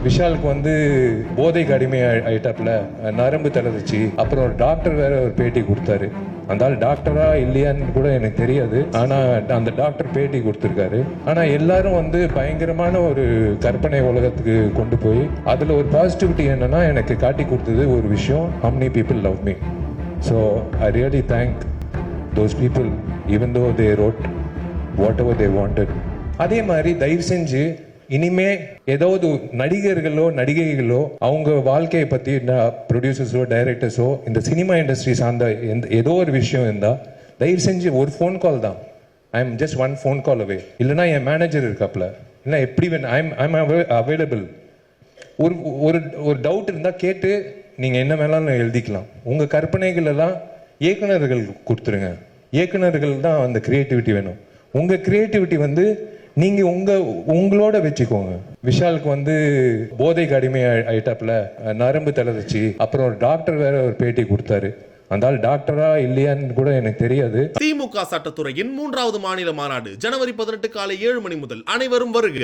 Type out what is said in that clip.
விஷாலுக்கு வந்து போதைக்கு அடிமை ஆயிட்டாப்ல, நரம்பு தளர்ச்சி. அப்புறம் ஒரு டாக்டர் வேற ஒரு பேட்டி கொடுத்தாரு. அந்த ஆள் டாக்டரா இல்லையான்னு கூட எனக்கு தெரியாது. ஆனா அந்த டாக்டர் பேட்டி கொடுத்திருக்காரு. ஆனா எல்லாரும் வந்து பயங்கரமான ஒரு கற்பனை உலகத்துக்கு கொண்டு போய் அதுல ஒரு பாசிட்டிவிட்டி என்னன்னா எனக்கு காட்டி கொடுத்தது ஒரு விஷயம், how many people love me. So I really thank those people even though they wrote whatever they wanted. அதே மாதிரி தயவு செஞ்சு இனிமே ஏதாவது நடிகர்களோ நடிகைகளோ அவங்க வாழ்க்கையை பத்தி ப்ரொடியூசர்ஸோ டைரக்டர்ஸோ இந்த சினிமா இண்டஸ்ட்ரி சார்ந்த ஏதோ ஒரு விஷயம் இருந்தா தயவு செஞ்சு ஒரு ஃபோன் கால் தான். I am just one phone call away. இல்லைன்னா என் மேனேஜர் இருக்காப்ல, இல்லை எப்படி ஐம் அவைலபிள். ஒரு ஒரு ஒரு டவுட் இருந்தால் கேட்டு நீங்கள் என்ன வேணாலும் எழுதிக்கலாம். உங்கள் கற்பனைகள் எல்லாம் இயக்குனர்கள் கொடுத்துருங்க. இயக்குனர்கள் தான் அந்த கிரியேட்டிவிட்டி வேணும். உங்கள் கிரியேட்டிவிட்டி வந்து நீங்கள் உங்களோட வச்சுக்கோங்க. விஷாலுக்கு வந்து போதைக்கு அடிமை ஆயிட்டாப்ல, நரம்பு தளர்ச்சி. அப்புறம் ஒரு டாக்டர் வேற ஒரு பேட்டி கொடுத்தாரு. அந்த ஆள் டாக்டரா இல்லையான்னு கூட எனக்கு தெரியாது. திமுக சட்டத்துறையின் 3வது மாநில மாநாடு ஜனவரி 18 காலை 7 மணி முதல் அனைவரும் வருக.